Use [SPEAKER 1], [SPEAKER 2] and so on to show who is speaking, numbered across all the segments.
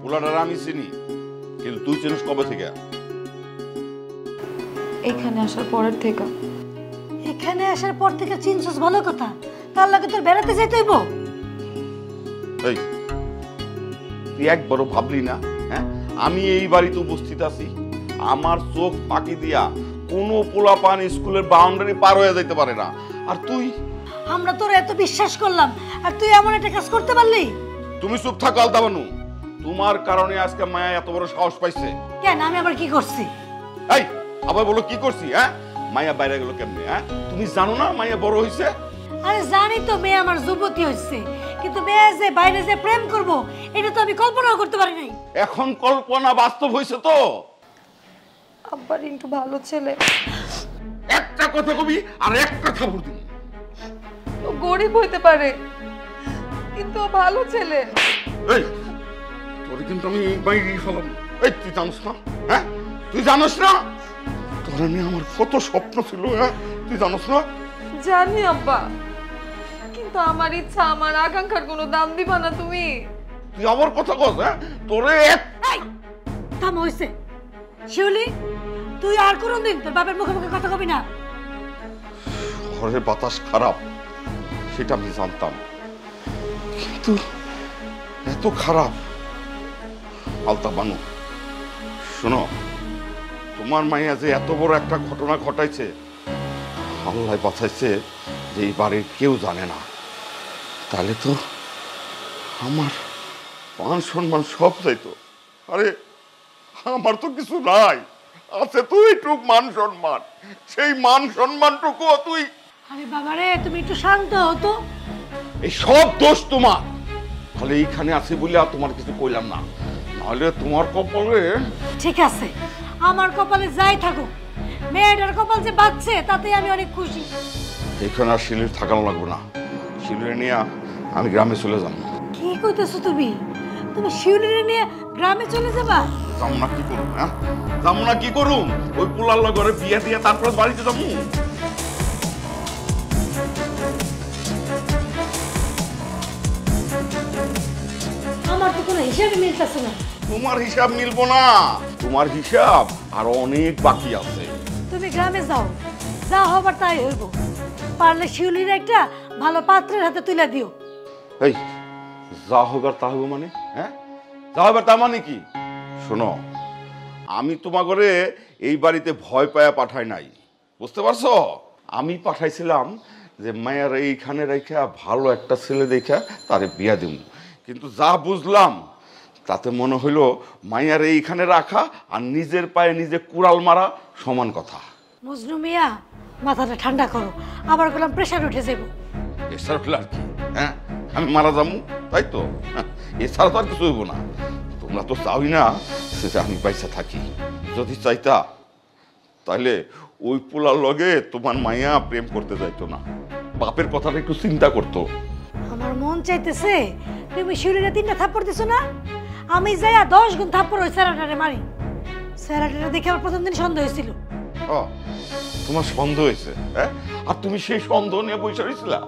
[SPEAKER 1] পোলাটার আমি চিনি, কিন্তু তুই চিনিস কবে থেকে?
[SPEAKER 2] এখানে আসার পরের থেকে।
[SPEAKER 3] এখানে আসার পর থেকে চিনছস ভালো কথা, তার লাগে তোর বেড়াতে যেতে হইব?
[SPEAKER 1] এই তুই একবারও ভাবলি না হ্যাঁ আমি এই বাড়িতে উপস্থিত আছি? আমার চোখ ফাঁকি দিয়া কোনো পোলাপান স্কুলের বাউন্ডারি পার হয়ে যাইতে পারে না, আর তুই?
[SPEAKER 3] আমরা তোর এত বিশ্বাস করলাম আর তুই এমন একটা কাজ করতে পারলি?
[SPEAKER 1] তুমি চুপ থাকো আলতা বানু, তোমার কারণে আজকে মায়া এত বড় সাহস পাইছে।
[SPEAKER 3] কেন, আমি আবার কি করছি?
[SPEAKER 1] এই আবার বলো কি করছি? হ্যাঁ মায়া বাইরে গেল কেমনে? হ্যাঁ তুমি জানো না মায়া বড় হইছে?
[SPEAKER 3] আরে জানি তো মেয়ে আমার যুবতী হইছে, কিন্তু মেয়ে যে বাইরে যে প্রেম করব এটা তো আমি কল্পনাও করতে পারি নাই।
[SPEAKER 1] এখন কল্পনা বাস্তব হইছে তো।
[SPEAKER 2] আব্বা রিন্টু ভালো ছেলে।
[SPEAKER 1] একটা কথা কবি আর একটা খাবার দিবি।
[SPEAKER 2] ও গরিব হইতে পারে, কিন্তু ও ভালো ছেলে।
[SPEAKER 1] এই তোর কিন্তু আমি বাইরে ফেলাম। এই তুই জানিস না? হ্যাঁ তুই জানিস না তোর নিয়ে আমার কত স্বপ্ন ছিল? হ্যাঁ তুই জানিস না?
[SPEAKER 2] জানি আব্বা, কিন্তু আমার ইচ্ছা, আমার আকাঙ্ক্ষার কোনো দাম দিবা না তুমি?
[SPEAKER 1] তুই আমার কথা কস? হ্যাঁ তোরে
[SPEAKER 3] এই থাম হইছে। শিউলি, তুই আর কোনদিন তোর বাবার মুখে মুখে কথা কবি না।
[SPEAKER 1] ঘরের বাতাস খারাপ সেটা আমি জানতাম, কিন্তু এত খারাপ? আলতা বানু শোনো, তোমার মাইয়া যে এত বড় একটা ঘটনা ঘটাইছে, আল্লাহ বাঁচাইছে যে এই বাড়ির কেউ জানে না, তাহলে তো আমার মান সম্মান সব যাইতো। আরে আমার তো কিছু নাই, আছে তুই টুক মান সম্মান, সেই মান সম্মানটুকু তুই।
[SPEAKER 3] আরে বাবারে, তুমি একটু শান্ত হতো।
[SPEAKER 1] এই সব দোষ তোমার, তাহলে এইখানে আছে বলে আর তোমার কিছু কইলাম না, নাহলে তোমার কপালে।
[SPEAKER 3] ঠিক আছে, আমার কপালে যাই থাকুক, মেয়েটার কপাল যে বাঁচছে তাতেই আমি অনেক খুশি।
[SPEAKER 1] এখানে আর শিলির থাকানো লাগবে না, শিলিরে নিয়ে আমি গ্রামে চলে যাবো।
[SPEAKER 3] কি কইতেছো তুমি? তুমি শিউলিরে নিয়ে গ্রামে চলে যাবা?
[SPEAKER 1] যাবো না কি করুন? হ্যাঁ যাবো না কি করুন? ওই পোলার ঘরে বিয়ে দিয়ে তারপর বাড়িতে যাবো।
[SPEAKER 3] আমার তো কোনো হিসাবে মিলতেছে না।
[SPEAKER 1] তোমার হিসাব মিলবো না, তোমার হিসাব আরো অনেক বাকি আছে।
[SPEAKER 3] তুমি গ্রামে যাও, যা হবার তাই হইব। পারলে শিউলির একটা ভালো পাত্রের হাতে তুলে দিও।
[SPEAKER 1] এই যা হবার তা হবো মানে? হ্যাঁ যা হবার তা মানে কি? শোনো, আমি তোমার ঘরে এই বাড়িতে ভয় পায়া পাঠাই নাই, বুঝতে পারছো? আমি পাঠাইছিলাম যে মায়ের এইখানে রেখা ভালো একটা ছেলে দেখা তারে বিয়া দিব, কিন্তু যা বুঝলাম তাতে মনে হইলো মায়ের এইখানে রাখা আর নিজের পায়ে নিজে কুড়াল মারা সমান কথা।
[SPEAKER 3] মজনু মিয়া, মাথাটা ঠান্ডা করো, আবার গেলাম প্রেশার উঠে যাবো।
[SPEAKER 1] এছাড়া হলে আর কি? হ্যাঁ আমি মারা যাবো, তাই তো? এছাড়া তো আর কিছু হইব না। তোমরা তো চাওই না সেটা আমি পয়সা থাকি। যদি চাইতা তাহলে ওই পোলার লগে তোমার মাইয়া প্রেম করতে যাইতো না, বাপের কথাটা একটু চিন্তা করতো।
[SPEAKER 3] আমার মন চাইতেছে তুমি শিউলিরে 3টা থাপ্পড় দিছো না, আমি যাইয়া 10 গুণ থাপ্পড় ওই স্যারাটারে মারি। স্যারাটারে দেখে আমার প্রথম দিন সন্দেহ হয়েছিল।
[SPEAKER 1] তোমার সন্দেহ হয়েছে? হ্যাঁ আর তুমি সেই সন্দেহ নিয়ে বসে রয়েছিলা?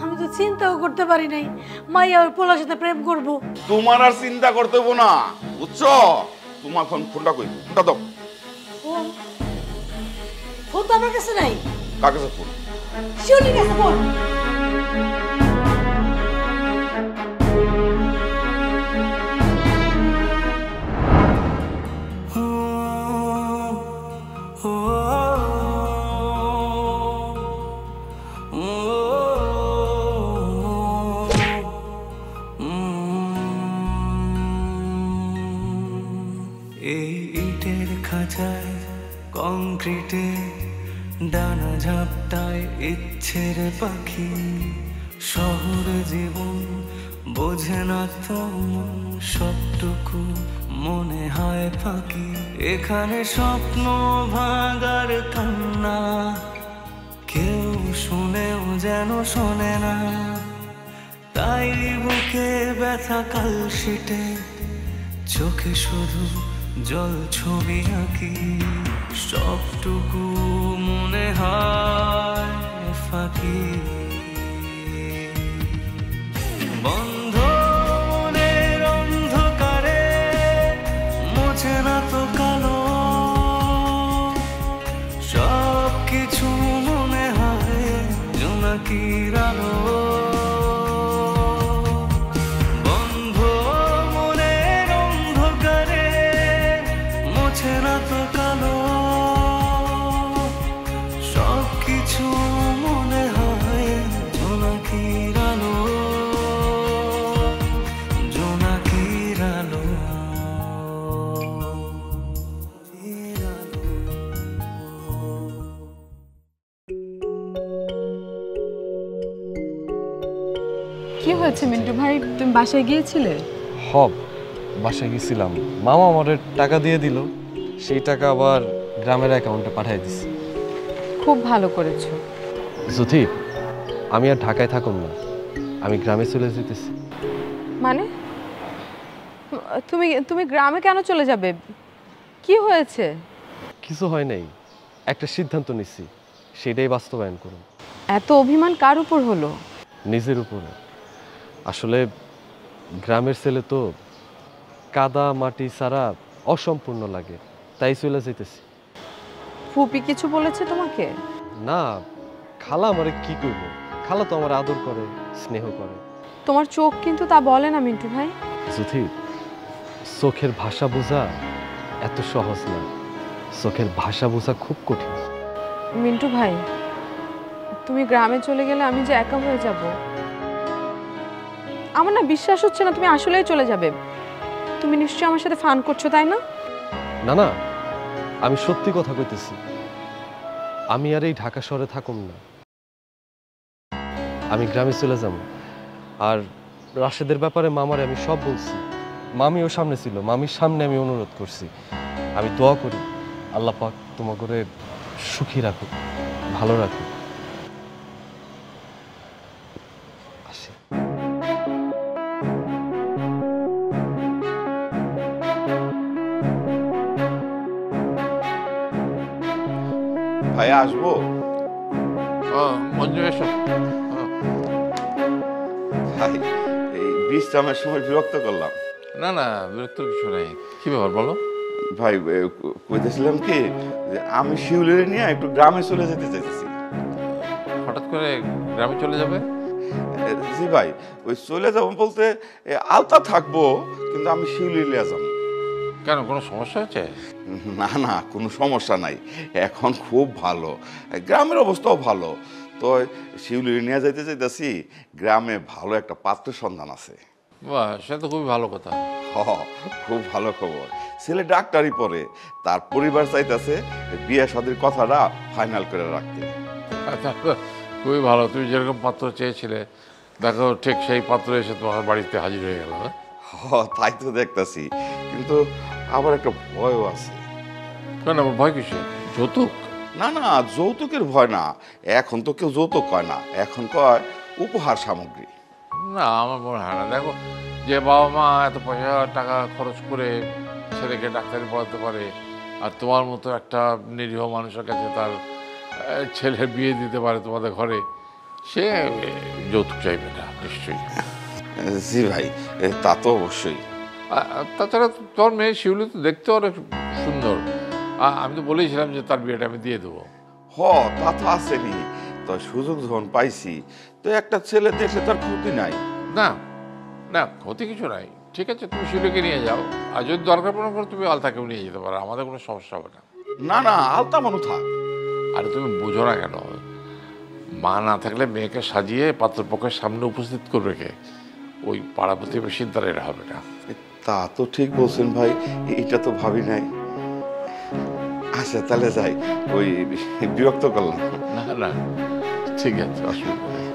[SPEAKER 3] আমি তো চিন্তাও করতে পারি নাই মাইয়া ওই পোলার সাথে প্রেম করবো।
[SPEAKER 1] তোমার আর চিন্তা করতে হবো না, বুঝছো? তোমার ফোনটা কই, ফোনটা দাও।
[SPEAKER 3] ফোন ফোন তো আমার কাছে নাই।
[SPEAKER 1] কার কাছে ফোন?
[SPEAKER 3] শিউলির কাছে ফোন।
[SPEAKER 4] এই ইটের খাঁচায় কংক্রিটে ডানা ঝাপটায় ইচ্ছের পাখি, শহর জীবন বোঝে না তো সবটুকু মনে হয় ফাঁকি। এখানে স্বপ্ন ভাঙার কান্না কেউ শুনেও যেন শোনে না, তাই বুকে ব্যথা কালশিটে চোখে শুধু জল ছবি আঁকি সবটুকু মনে হয় ফাঁকি বন্ধ মনের অন্ধকারে মোছে না তো কালো সব কিছু মনে হয় জোনাকির আলো বন্ধ মনের অন্ধকারে মোছে না তো কালো সব কিছু মনে হয় জোনাকির আলো জোনাকির আলো
[SPEAKER 2] কি হয়েছে মিন্টু ভাই, তুমি বাসায় গিয়েছিলে?
[SPEAKER 5] হব বাসায় গেছিলাম, মামা আমাদের টাকা দিয়ে দিল, সেই টাকা আবার গ্রামের অ্যাকাউন্টে পাঠিয়ে দিছি।
[SPEAKER 2] খুব ভালো করেছো।
[SPEAKER 5] জ্যোতি, আমি আর ঢাকায় থাকুম না, আমি গ্রামে চলে যেতেছি।
[SPEAKER 2] মানে তুমি তুমি গ্রামে কেন চলে যাবে? কি হয়েছে?
[SPEAKER 5] কিছু হয় নাই, একটা সিদ্ধান্ত নিছি, সেটাই বাস্তবায়ন করুন।
[SPEAKER 2] এত অভিমান কার উপর হলো?
[SPEAKER 5] নিজের উপরে। আসলে গ্রামের ছেলে তো কাদা মাটি ছাড়া অসম্পূর্ণ লাগে, তাই চলে যেতেছি।
[SPEAKER 2] ফুপি কিছু বলেছে তোমাকে?
[SPEAKER 5] না, খালা আমারে কি করবো, খালা তো আমার আদর করে, স্নেহ করে।
[SPEAKER 2] তোমার চোখ কিন্তু তা বলে না মিন্টু ভাই।
[SPEAKER 5] জ্যোতি, চোখের ভাষা বোঝা এত সহজ না, চোখের ভাষা বোঝা খুব কঠিন।
[SPEAKER 2] মিন্টু ভাই, তুমি গ্রামে চলে গেলে আমি যে একা হয়ে যাব। আমার না বিশ্বাস হচ্ছে না তুমি আসলেই চলে যাবে। তুমি নিশ্চয়ই আমার সাথে ফান করছো, তাই না?
[SPEAKER 5] না না, আমি সত্যি কথা কইতেছি, আমি আর এই ঢাকা শহরে থাকুম না, আমি গ্রামে চলে যাব। আর রাশেদের ব্যাপারে মামারে আমি সব বলছি, মামিও সামনে ছিল, মামির সামনে আমি অনুরোধ করছি। আমি দোয়া করি আল্লাহ পাক তোমাকে সুখী রাখুক, ভালো রাখুক। আসি।
[SPEAKER 1] ভাই আসবো?
[SPEAKER 6] মঞ্জু এসো।
[SPEAKER 1] ভাই এই বিশ্রামের সময় বিরক্ত করলাম।
[SPEAKER 6] না না, বিরক্ত কিছু নেই। কি ব্যাপার বলো?
[SPEAKER 1] ভাই কইতেছিলাম কি যে আমি শিউলিরে নিয়ে একটু গ্রামে চলে যেতে চাইতেছি।
[SPEAKER 6] হঠাৎ করে গ্রামে চলে যাবে?
[SPEAKER 1] জি ভাই, ওই চলে যাবো বলতে আলতা থাকবো, কিন্তু আমি শিউলি লিয়ে যাবো।
[SPEAKER 6] কেন, কোনো সমস্যা হচ্ছে?
[SPEAKER 1] না না, কোনো সমস্যা নাই, এখন খুব ভালো, গ্রামের অবস্থাও ভালো। তো শিউলি নিয়ে যাইতে চাইতেছি, গ্রামে ভালো একটা পাত্রের সন্ধান আছে।
[SPEAKER 6] বাহ, সেটা তো খুবই ভালো কথা।
[SPEAKER 1] খুব ভালো খবর, ছেলে ডাক্তারি পড়ে, তার পরিবার চাইতেছে বিয়ে শাদীর কথাটা ফাইনাল করে রাখতে।
[SPEAKER 6] আচ্ছা, খুবই ভালো। তুমি যেরকম পাত্র চেয়েছিলে, দেখো ঠিক সেই পাত্র এসে তোমার বাড়িতে হাজির হয়ে গেল।
[SPEAKER 1] তাই তো দেখতেছি, কিন্তু আবার একটা ভয়ও আছে।
[SPEAKER 6] কেন, আমার ভয় কিসে? যৌতুক?
[SPEAKER 1] না না, যৌতুকের ভয় না, এখন তো কেউ যৌতুক কয় না, এখন কয় উপহার সামগ্রী।
[SPEAKER 6] না, আমার মনে হয় না। দেখো, যে বাবা মা এত পয়সা টাকা খরচ করে ছেলেকে ডাক্তারি পড়াতে পারে, আর তোমার মতো একটা নিরীহ মানুষের কাছে তার ছেলে বিয়ে দিতে পারে তোমাদের ঘরে, সে যৌতুক চাইবে না নিশ্চয়ই।
[SPEAKER 1] জি ভাই, তা তো অবশ্যই।
[SPEAKER 6] তাছাড়া তোর মেয়ে শিউলি তো দেখতে অনেক সুন্দর। আমি তো বলেছিলাম যে তার বিয়েটা আমি দিয়ে দেবো।
[SPEAKER 1] তা তো আসেনি, তো সুযোগ যখন পাইছি, তো একটা ছেলে দেখলে তার ক্ষতি নাই।
[SPEAKER 6] না না, ক্ষতি কিছু নাই। ঠিক আছে, তুমি শিউলিকে নিয়ে যাও, আর যদি দরকার পড়ে করে তুমি আলতাকেও নিয়ে যেতে পারো, আমাদের কোনো সমস্যা হবে না।
[SPEAKER 1] না না, আলতা মানু থাক।
[SPEAKER 6] আরে তুমি বোঝো না কেন? মা না থাকলে মেয়েকে সাজিয়ে পাত্রপক্ষের সামনে উপস্থিত করবে কে? ওই পাড়া প্রতিবেশীর দ্বারা এটা হবে না।
[SPEAKER 1] তা তো ঠিক বলছেন ভাই, এটা তো ভাবি নাই। আচ্ছা তাহলে যাই, ওই বিরক্ত করলাম।
[SPEAKER 6] না না, ঠিক আছে, অসুবিধা নেই।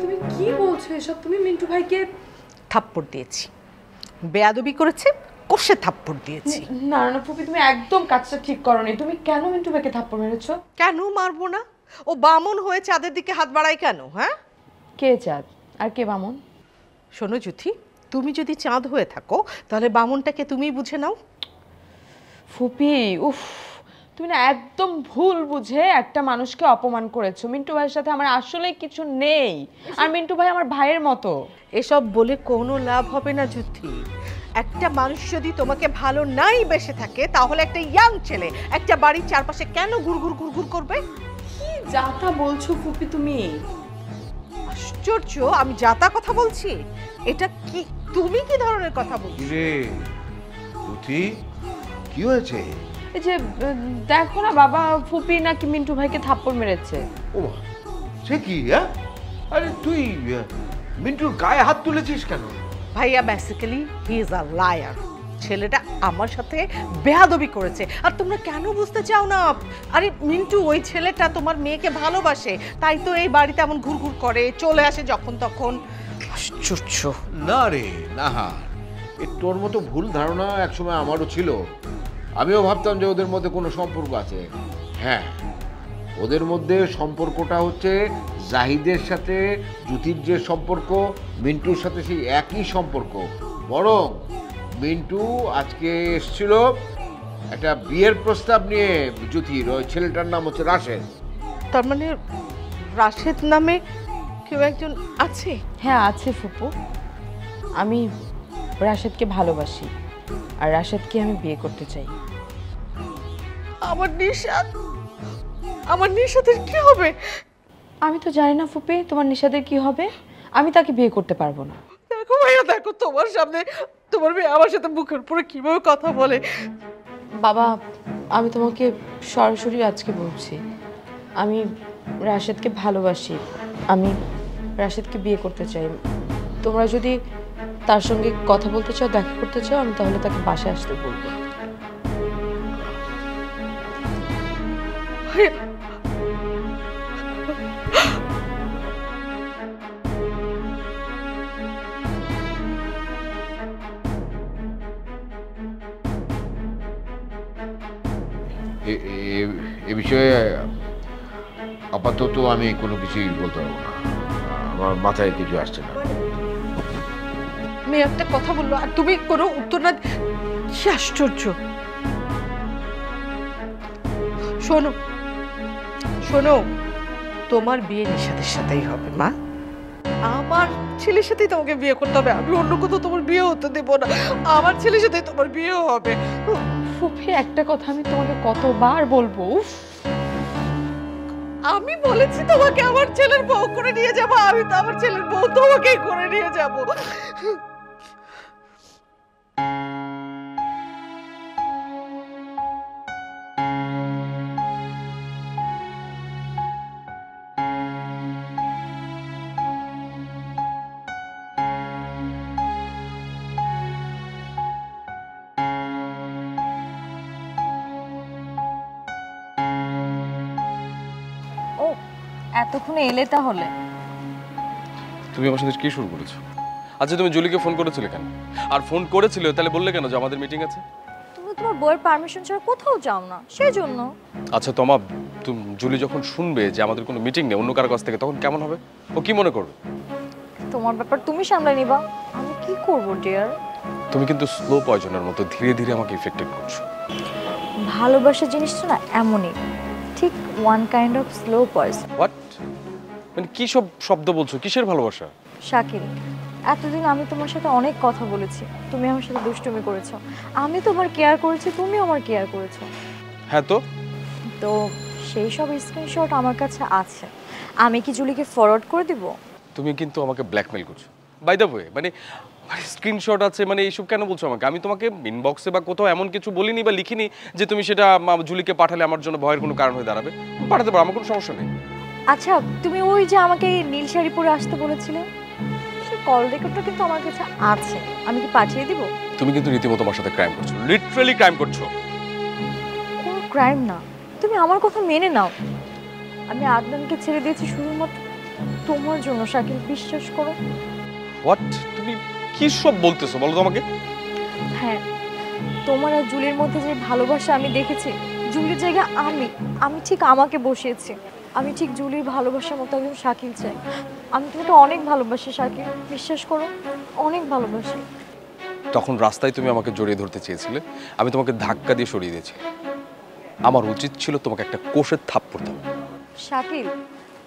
[SPEAKER 2] তুমি কি বলছো এসব? তুমি মিন্টু ভাইকে
[SPEAKER 7] থাপ্পড় দিয়েছি, বেয়াদবি করেছে, কষে থাপ্পড় দিয়েছি।
[SPEAKER 2] না না ফুপি, তুমি একদম কাজটা ঠিক করোনি। তুমি কেন মিন্টু ভাইকে থাপ্পড় মেরেছো?
[SPEAKER 7] কেন মারবো না? ও বামন হয়ে চাঁদের দিকে হাত বাড়ায় কেন? হ্যাঁ,
[SPEAKER 2] কে চাঁদ আর কে বামন?
[SPEAKER 7] শোনো জুথি, তুমি যদি চাঁদ হয়ে থাকো তাহলে বামনটাকে তুমিই বুঝে নাও।
[SPEAKER 2] ফুপি উফ, তুমি না একদম ভুল বুঝে একটা মানুষকে অপমান করেছো। মিন্টু ভাইয়ের সাথে আমার আসলে কিছু নেই, আর মিন্টু ভাই আমার ভাইয়ের মতো।
[SPEAKER 7] এসব বলে কোনো লাভ হবে না জুথি। একটা মানুষ যদি তোমাকে ভালো নাই বেসে থাকে তাহলে একটা ইয়াং ছেলে একটা বাড়ির চারপাশে কেন ঘুরঘুর ঘুরঘুর করবে?
[SPEAKER 2] কি যাতা বলছো ফুপি তুমি?
[SPEAKER 7] আশ্চর্য, আমি যাতা কথা বলছি? এটা কি, তুমি কি ধরনের কথা বলছো?
[SPEAKER 1] রে জুথি, কি হয়েছে?
[SPEAKER 2] এই যে দেখো না বাবা, ফুপি নাকি মিন্টু ভাইকে থাপ্পড় মেরেছে।
[SPEAKER 8] ও মা, সে কি? আরে তুই মিন্টুর গায়ে হাত তুলেছিস কেন?
[SPEAKER 7] ভাইয়া basically he is a liar. ছেলেটা আমার সাথে বেয়াদবি করেছে, আর তোমরা কেন বুঝতে চাও না? আরে মিন্টু, ওই ছেলেটা তোমার মেয়েকে ভালোবাসে, তাই তো এই বাড়িতে এমন ঘুরঘুর করে, চলে আসে যখন তখন। আশ্চর্য।
[SPEAKER 8] না রে, না, তোর মতো ভুল ধারণা একসময় আমারও ছিল। আমিও ভাবতাম যে ওদের মধ্যে কোনো সম্পর্ক আছে। হ্যাঁ, ওদের মধ্যে সম্পর্কটা হচ্ছে জাহিদের সাথে জ্যোতির যে সম্পর্ক, মিন্টুর সাথে সেই একই সম্পর্ক। বরং মিন্টু আজকে এসছিল একটা বিয়ের প্রস্তাব নিয়ে জ্যোতির। ওই ছেলেটার নাম হচ্ছে রাশেদ।
[SPEAKER 7] তার মানে রাশেদ নামে কেউ একজন আছে?
[SPEAKER 2] হ্যাঁ আছে ফুপু, আমি রাশেদকে ভালোবাসি, আর রাশেদকে আমি বিয়ে করতে চাই।
[SPEAKER 7] আমার নিশাদ, আমার নিশাদের কি হবে?
[SPEAKER 2] আমি তো জানি না ফুপি তোমার নিশাদের কি হবে, আমি তাকে বিয়ে করতে পারবো না।
[SPEAKER 7] দেখো ভাইয়া, দেখো তোমার সামনে তোমার মেয়ে আমার সাথে মুখের উপরে কিভাবে কথা বলে।
[SPEAKER 2] বাবা, আমি তোমাকে সরাসরি আজকে বলছি, আমি রাশেদকে ভালোবাসি, আমি রাশেদকে বিয়ে করতে চাই। তোমরা যদি তার সঙ্গে কথা বলতে চাও, দেখা করতে চাও, আমি তাহলে তাকে বাসায় আসতে বলবো।
[SPEAKER 8] এ বিষয়ে আপাতত আমি কোনো কিছুই বলতে পারবো না, আমার মাথায় কিছু আসছে না।
[SPEAKER 7] মেয়ে একটা কথা বললো আর তুমি কোনো উত্তর না, কি আশ্চর্য। শোনো শোনো, তোমার বিয়ে নিশাদের সাথেই হবে মা। আমার ছেলের সাথেই তোমাকে বিয়ে করতে হবে, আমি অন্য কোথাও তোমার বিয়ে হতে দেবো না। আমার ছেলের সাথেই তোমার বিয়ে হবে।
[SPEAKER 2] ফুফি, একটা কথা আমি তোমাকে কতবার বলবো?
[SPEAKER 7] আমি বলেছি তোমাকে আমার ছেলের বউ করে নিয়ে যাবো, আমি তো আমার ছেলের বউ তোমাকেই করে নিয়ে যাবো।
[SPEAKER 2] ও, এতক্ষণে এলে তাহলে?
[SPEAKER 5] তুমি আমার সাথে কি শুরু করেছো? আচ্ছা, তুমি জুলিকে ফোন করেছিলে কেন? আর ফোন করেছিলে তাহলে বললে কেন যে আমাদের মিটিং আছে?
[SPEAKER 9] তুমি তোমার বউয়ের পারমিশন ছাড়া কোথাও যাও না, সেই জন্য।
[SPEAKER 5] আচ্ছা তোমা, তুমি জুলি যখন শুনবে যে আমাদের কোনো মিটিং নেই অন্য কারো কাছ থেকে, তখন কেমন হবে? ও কি মনে করবে?
[SPEAKER 9] তোমার ব্যাপার তুমি সামলে নিবা, আমি কি করব ডিয়ার?
[SPEAKER 5] তুমি কিন্তু স্লো পয়জনের মতো ধীরে ধীরে আমাকে ইফেক্টেড করছো।
[SPEAKER 9] ভালোবাসা জিনিসটা না এমনই, ঠিক one kind of slow poison.
[SPEAKER 5] What? মানে কি সব শব্দ বলছো? কিসের ভালোবাসা?
[SPEAKER 9] শাকিল, এতদিন আমি তোমার সাথে অনেক কথা বলেছি, তুমি আমার সাথে দুষ্টুমি করেছো, আমি তোমার কেয়ার করেছি, তুমিও আমার কেয়ার করেছো।
[SPEAKER 5] হ্যাঁ, তো
[SPEAKER 9] তো সেই সব স্ক্রিনশট আমার কাছে আছে, আমি কি জুলিকে ফরওয়ার্ড করে দিব?
[SPEAKER 5] তুমি কিন্তু আমাকে ব্ল্যাকমেল করছো। বাই দ্য ওয়ে, মানে স্ক্রিনশট আছে মানে এইসব কেন বলছো আমাকে? আমি তোমাকে ইনবক্সে বা কোথাও এমন কিছু বলিনি বা লিখিনি যে তুমি সেটা জুলিকে পাঠালে আমার জন্য ভয়ের কোনো কারণ হয়ে দাঁড়াবে। পাঠাতে পারো, আমার কোনো সমস্যা নেই।
[SPEAKER 9] আচ্ছা, তুমি ওই যে আমাকে নীল শাড়ি পরে আসতে বলেছিলে, সেই কল রেকর্ডটা কিন্তু আমার কাছে আছে, আমি কি পাঠিয়ে দিব?
[SPEAKER 5] তুমি কিন্তু রীতিমতো আমার সাথে ক্রাইম করছো, লিটারালি ক্রাইম করছো।
[SPEAKER 9] কোনো ক্রাইম না, তুমি আমার কথা মেনে নাও। আমি আদনানকে ছেড়ে দিয়েছি শুধুমাত্র তোমার জন্য, শাকিল, বিশ্বাস করো।
[SPEAKER 5] হোয়াট? তুমি কি সব বলতেছো বলো তো আমাকে?
[SPEAKER 9] হ্যাঁ, তোমার আর জুলির মধ্যে যে ভালোবাসা আমি দেখেছি, জুলির জায়গায় আমি ঠিক আমাকে বসিয়েছি। আমি ঠিক জুলির ভালোবাসার মতো একজন শাকিল চাই। আমি তোমাকে অনেক ভালোবাসি শাকিল, বিশ্বাস করো, অনেক ভালোবাসি।
[SPEAKER 5] তখন রাস্তায় তুমি আমাকে জড়িয়ে ধরতে চেয়েছিলে, আমি তোমাকে ধাক্কা দিয়ে সরিয়ে দিয়েছি। আমার উচিত ছিল তোমাকে একটা কোষের থাপ্পড় দাও।
[SPEAKER 9] শাকিল,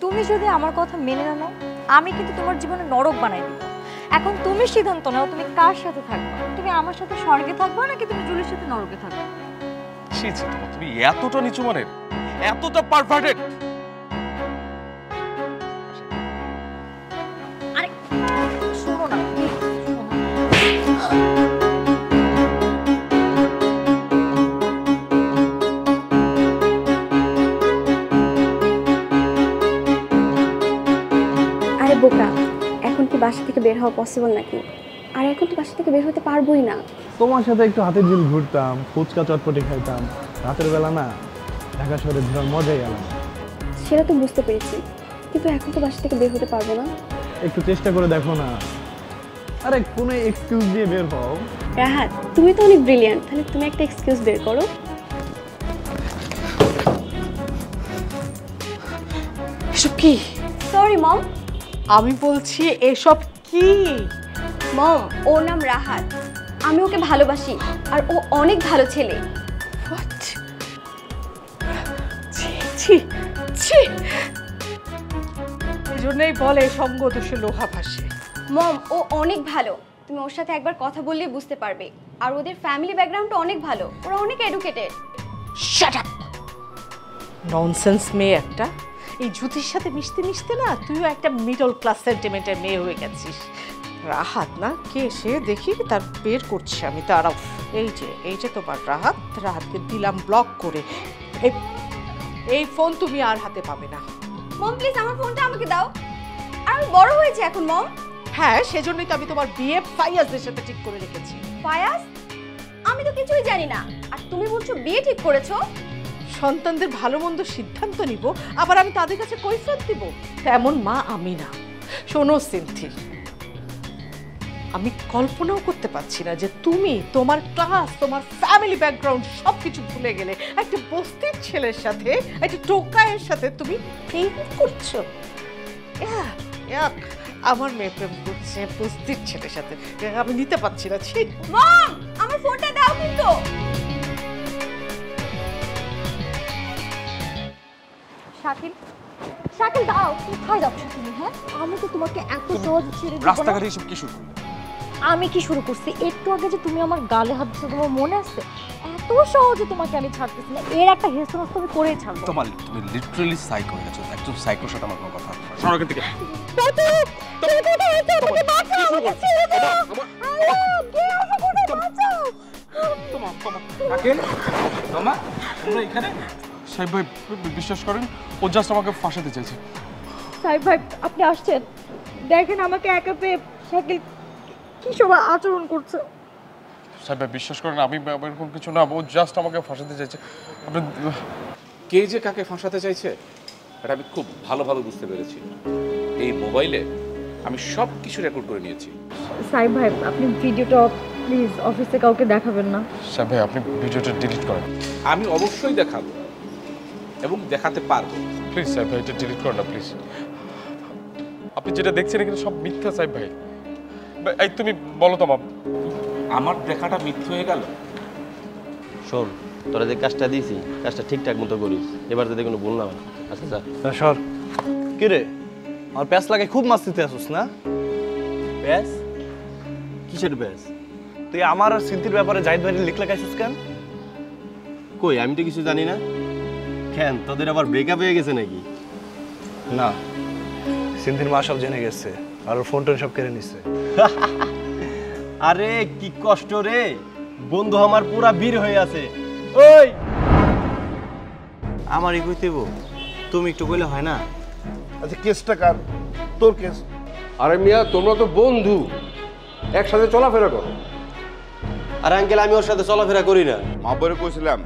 [SPEAKER 9] তুমি যদি আমার কথা মেনে না নাও, আমি কিন্তু তোমার জীবনে নরক বানাই দিব। এখন তুমি সিদ্ধান্ত নাও তুমি কার সাথে থাকবে। তুমি আমার সাথে স্বর্গে থাকবে নাকি তুমি জুলির সাথে নরকে থাকবে?
[SPEAKER 5] ছি ছি, তুমি এতটা নিচু মানের, এতটা পারভার্টেড।
[SPEAKER 9] আরে শোনো না,
[SPEAKER 10] আরে বোকা, এখন কি বাসা থেকে বের হওয়া পসিবল নাকি? আর এখন তো বাসা থেকে বের হতে পারবোই না।
[SPEAKER 11] তোমার সাথে একটু হাতের ঝিল ঘুরতাম, ফুচকা চটপটি খাইতাম, রাতের বেলা না ঢাকা শহরে ঘোরার মজাই আলাদা।
[SPEAKER 10] সেটা তো বুঝতে পেরেছি, কিন্তু এখন তো বাসা থেকে বের হতে পারবো না।
[SPEAKER 11] একটু চেষ্টা করে দেখো না। আরে কোনো এক্সকিউজ দিয়ে বের হও।
[SPEAKER 10] রাহাত, তুমি তো অনেক ব্রিলিয়ান্ট, তাহলে তুমি একটা এক্সকিউজ বের করো।
[SPEAKER 7] এসব কি?
[SPEAKER 10] Sorry mom.
[SPEAKER 7] আমি বলছি এসব কি?
[SPEAKER 10] মম, ওর নাম রাহাত, আমি ওকে ভালোবাসি আর ও অনেক ভালো ছেলে।
[SPEAKER 7] হোয়াট? ছি ছি ছি, এজন্যই বলে সঙ্গ দোষে লোহা ভাসে।
[SPEAKER 10] মম, ও অনেক ভালো, তুমি ওর সাথে একবার কথা বললেই বুঝতে পারবে। আর ওদের ফ্যামিলি ব্যাকগ্রাউন্ডটা অনেক ভালো, ওরা অনেক এডুকেটেড।
[SPEAKER 7] শাট আপ, ননসেন্স মেয়ে একটা। এই জ্যোতির সাথে মিশতে মিশতে না তুইও একটা মিডল ক্লাস সেন্টিমেন্টের মেয়ে হয়ে গেছিস। রাহাত না কে সে দেখি, তার বের করছি আমি, তারাও। এই যে তোমার রাহাত, রাহাতকে দিলাম ব্লক করে। এই ফোন তুমি আর হাতে পাবে না।
[SPEAKER 10] মম প্লিজ আমার ফোনটা আমাকে দাও, আর আমি বড় হয়েছে এখন মম।
[SPEAKER 7] হ্যাঁ, সেজন্যই তো আমি তোমার বিয়ে ফাইয়াজদের সাথে ঠিক করে রেখেছি।
[SPEAKER 10] ফায়াজ? আমি তো কিছুই জানি না, আর তুমি বলছো বিয়ে ঠিক করেছো?
[SPEAKER 7] সন্তানদের ভালো মন্দ সিদ্ধান্ত নিব, আবার আমি তাদের কাছে কৈফিয়ত দিব, তেমন মা আমি না। শোনো সিনথি, আমি কল্পনাও করতে পারছি না যে তুমি তোমার ক্লাস, তোমার ফ্যামিলি ব্যাকগ্রাউন্ড সব কিছু ভুলে গেলে একটা বস্তির ছেলের সাথে, একটা টোকায়ের সাথে তুমি প্রেম করছো। আমার মেয়ে প্রেম করছে বস্তির ছেলের সাথে, আমি নিতে পারছি না। ছি
[SPEAKER 10] মম, আমার ফোনটা দাও কিন্তু। শাকিল, শাকিল দাও, কোথায় যাচ্ছ তুমি? হ্যাঁ, আমি তো তোমাকে এত সহজ ছেড়ে দিব না।
[SPEAKER 5] রাস্তাঘাটে এসব কি শুরু করলে?
[SPEAKER 9] আমি কি শুরু করছি? একটু আগে যে তুমি আমার গালে হাত দিয়েছো, তোমার মনে আছে? এত সহজে তোমাকে আমি ছাড়তেছি না, এর একটা হেস্তনেস্ত আমি করেই ছাড়বো।
[SPEAKER 5] তুমি লিটারালি সাইকো হয়ে গেছো। একজন সাইকোর সাথে আমার কোনো কথা হবে না। সরো এখান থেকে। সাহেব ভাই বিশ্বাস করেন, ও জাস্ট আমাকে ফাঁসাতে চাইছে।
[SPEAKER 9] সাহেব ভাই আপনি আসছেন, দেখেন আমাকে একা পেয়ে শাকিল কি সব আচরণ করছে।
[SPEAKER 5] সাহেব ভাই বিশ্বাস করেন, আমি এরকম কিছু না, ও জাস্ট আমাকে ফাঁসাতে চাইছে। আপনি
[SPEAKER 12] কে যে কাকে ফাঁসাতে চাইছে এটা আমি খুব ভালোভাবে বুঝতে পেরেছি। এই মোবাইলে আমি সব কিছু রেকর্ড করে নিয়েছি।
[SPEAKER 9] সাহেব ভাই আপনি ভিডিওটা প্লিজ অফিসে কাউকে দেখাবেন না।
[SPEAKER 5] সাহেব ভাই আপনি ভিডিওটা ডিলিট করেন।
[SPEAKER 12] আমি অবশ্যই দেখাবো এবং দেখাতে পারবো।
[SPEAKER 5] প্লিজ সাহেব ভাই এটা ডিলিট করেন না প্লিজ। আপনি যেটা দেখছেন এখানে সব মিথ্যা সাহেব ভাই। এই তুমি বলো তো মাম,
[SPEAKER 12] আমার দেখাটা মিথ্যে হয়ে গেল?
[SPEAKER 13] শোন, তোরা যে কাজটা দিয়েছি কাজটা ঠিকঠাক মতো করিস, এবার যাতে কোনো ভুল না হয়। আচ্ছা স্যার।
[SPEAKER 11] সর। কি রে, আমার প্যাস লাগে খুব মাস্তিতে আসুস না?
[SPEAKER 13] ব্যাস? কিসের ব্যাস?
[SPEAKER 11] তুই আমার আর সিন্থির ব্যাপারে জাহিদ ভাই লিখ লাগাইছিস কেন?
[SPEAKER 13] কই, আমি তো কিছু জানি না। কেন, তোদের আবার ব্রেকআপ হয়ে গেছে নাকি?
[SPEAKER 11] না, সিন্থির মা সব জেনে গেছে আর ওর ফোন টোন সব কেড়ে নিচ্ছে।
[SPEAKER 13] আরে কি কষ্ট রে, বন্ধু আমার পুরা বীর হয়ে আছে। ওই আমার কইতেব, তুমি একটু কইলে হয় না?
[SPEAKER 1] আচ্ছা কেসটা কার? তোর কেস।
[SPEAKER 8] আরে মিয়া, তোমরা তো বন্ধু, একসাথে চলাফেরা করো।
[SPEAKER 13] আর আঙ্কেল আমি ওর সাথে চলাফেরা করি না।
[SPEAKER 1] মা বলে কইছিলাম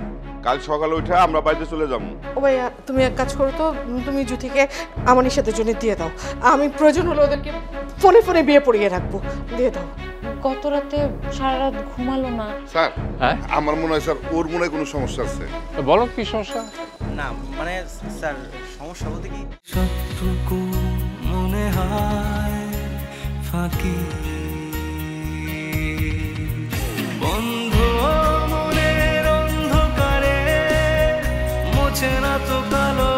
[SPEAKER 1] কাল সকালে উঠে আমরা বাড়িতে চলে যাবো।
[SPEAKER 7] ও ভাইয়া তুমি এক কাজ করো তো, তুমি জ্যোতিকে আমার নিষেধের জন্য দিয়ে দাও। আমি প্রয়োজন হলে ওদেরকে ফোনে ফোনে বিয়ে পড়িয়ে রাখবো, দিয়ে দাও।
[SPEAKER 2] গত রাতে সারা রাত ঘুমালো না।
[SPEAKER 1] স্যার
[SPEAKER 6] হ্যাঁ
[SPEAKER 1] আমার মনে হয় স্যার ওর মনে হয় কোনো সমস্যা আছে।
[SPEAKER 6] বলো কি সমস্যা?
[SPEAKER 14] না মানে স্যার সমস্যা বলতে কি
[SPEAKER 4] সবটুকু মনে হয় ফাঁকি বন্ধ মনের অন্ধকারে মোছে না তো কালো